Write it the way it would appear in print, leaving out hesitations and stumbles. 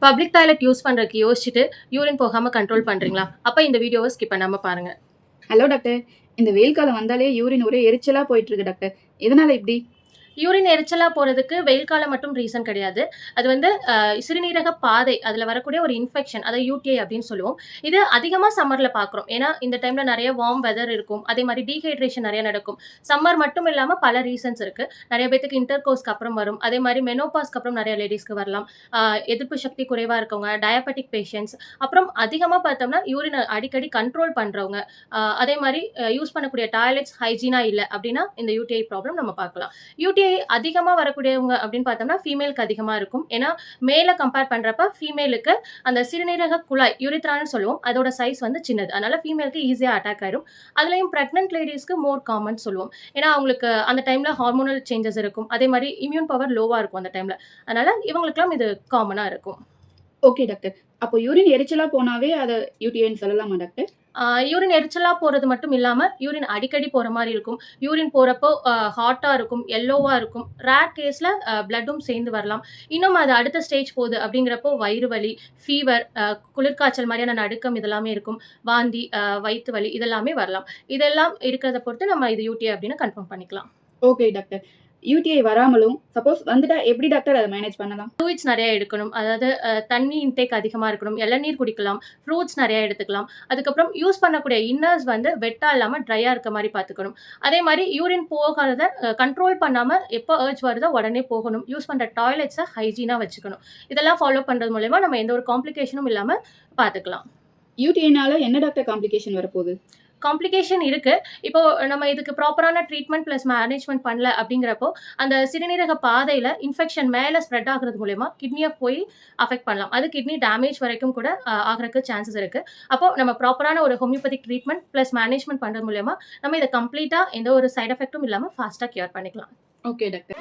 Public toilet use பண்றதுக்கு யோசிச்சுட்டு urine போகாம கண்ட்ரோல் பண்றீங்களா? அப்ப இந்த வீடியோவை ஸ்கிப் பண்ணாம பாருங்க. Hello doctor. இந்த வெயில் காலம் வந்தாலே யூரின் ஒரே எரிச்சலா போயிட்டு இருக்கு டாக்டர். எதனால இப்படி? யூரின் எரிச்சலா போறதுக்கு வெயில் காலம் மட்டும் ரீசன் கிடையாது. அது வந்து சிறுநீரக பாதை அதுல வரக்கூடிய ஒரு இன்ஃபெக்ஷன். அத யூடிஐ அப்படின்னு சொல்லுவோம். இது அதிகமா சம்மர்ல பார்க்குறோம். ஏன்னா, இந்த டைம்ல நெறைய வார்ம் வெதர் இருக்கும். அதே மாரி டீஹைட்ரேஷன் நெறைய நடக்கும். சம்மர் மட்டும் இல்லாம பல ரீசன்ஸ் இருக்கு. நெறைய பேத்துக்கு இன்டர்கோர்ஸ்க்கு அப்புறம் வரும். அதே மாரி மெனோபாஸ்க்கு அப்புறம் நெறைய லேடீஸ்க்கு வரலாம். எதிர்ப்பு சக்தி குறைவா இருக்கவங்க, டயாபெட்டிக் பேஷண்ட்ஸ், அப்புறம் அதிகமா பார்த்தோம்னா யூரின அடிக்கடி கண்ட்ரோல் பண்றவங்க, அதே மாரி யூஸ் பண்ணக்கூடிய டாய்லெட்ஸ் ஹைஜீனா இல்ல அப்படின்னா, இந்த யூடிஐ ப்ராப்ளம் நம்ம பார்க்கலாம். யூடிஐ அதிகமா வரக்கூடியவங்க அப்படின்னு பார்த்தோம்னா, ஃபீமேலுக்கு அதிகமா இருக்கும். ஏன்னா, மேல கம்பேர் பண்றப்ப ஃபீமேலுக்கு அந்த சிறுநீரக குழாய் யூரித்ரான்னு சொல்லுவோம். அதோட சைஸ் வந்து சின்னது. அதனால ஃபீமேலுக்கு ஈஸியா அட்டாக் ஆயிரும். அதுலயும் பிரெக்னன்ட் லேடீஸ்க்கு மோர் காமன் சொல்லுவோம். ஏன்னா, அவங்களுக்கு அந்த டைம்ல ஹார்மோனல் சேஞ்சஸ் இருக்கும். அதே மாரி இம்யூன் பவர் லோவா இருக்கும் அந்த டைம்ல. அதனால இவங்களுக்கெல்லாம் இது காமனா இருக்கும். Okay doctor. அப்போ யூரின் எரிச்சலா போனாவே அத யூடிஐன்னு சொல்லலாமா டாக்டர்? யூரின் எரிச்சலா போறது மட்டும் இல்லாம, யூரின் அடிக்கடி போற மாரி இருக்கும். யூரின் போறப்போ ஹாட்டா இருக்கும், yellow-வா இருக்கும். ரேர் கேஸ்ல பிளட்டும் சேர்ந்து வரலாம். இன்னும் அது அடுத்த ஸ்டேஜ் போகுது அப்படிங்கிறப்போ வயிறு வலி, ஃபீவர், குளிர்காய்ச்சல் மாரியான நடுக்கம் இதெல்லாமே இருக்கும். வாந்தி, வயித்து வலி இதெல்லாமே வரலாம். இதெல்லாம் இருக்கிறத பொறுத்து நம்ம இது யூடிஐ அப்படின்னு கன்ஃபார்ம் பண்ணிக்கலாம். Okay doctor. யூடிஐ வராமலும் சப்போஸ் வந்துட்டா எப்படி டாக்டர் அத மேனேஜ் பண்ணலாம்? ஃப்ளூயிட்ஸ் நெறைய எடுக்கணும். அதாவது தண்ணி இன்டேக் அதிகமா இருக்கணும். இளநீர் குடிக்கலாம். ஃப்ரூட்ஸ் நெறைய எடுத்துக்கலாம். அதுக்கப்புறம் யூஸ் பண்ணக்கூடிய இன்னர்ஸ் வந்து வெட்டா இல்லாம ட்ரையா இருக்க மாரி பார்த்துக்கணும். அதே மாரி யூரின் போகாதத கண்ட்ரோல் பண்ணாம எப்போ அர்ஜ் வருதோ உடனே போகணும். யூஸ் பண்ற டாய்லெட்ஸ ஹைஜீனா வச்சுக்கணும். இதெல்லாம் ஃபாலோ பண்றது மூலியமா நம்ம எந்த ஒரு காம்ப்ளிகேஷனும் இல்லாம பார்த்துக்கலாம். யூடிஐனால என்ன டாக்டர் காம்ப்ளிகேஷன் வரப்போகுது? காம்ப்ளிகேஷன் இருக்கு. இப்போ நம்ம இதுக்கு ப்ராப்பரான ட்ரீட்மெண்ட் பிளஸ் மேனேஜ்மென்ட் பண்ணல அப்படிங்கிறப்போ, அந்த சிறுநீரக பாதையில இன்ஃபெக்ஷன் மேல ஸ்ப்ரெட் ஆகுறது மூலியமா கிட்னிய போய் அஃபெக்ட் பண்ணலாம். அது கிட்னி டேமேஜ் வரைக்கும் கூட ஆகுறதுக்கு சான்சஸ் இருக்கு. அப்போ நம்ம ப்ராப்பரான ஒரு ஹோமியோபதிக் ட்ரீட்மெண்ட் பிளஸ் மேனேஜ்மென்ட் பண்றது மூலியமா நம்ம இத கம்ப்ளீட்டா எந்த ஒரு சைட் எஃபெக்ட்டும் இல்லாம ஃபாஸ்ட்டா கியூர் பண்ணிக்கலாம். Okay doctor.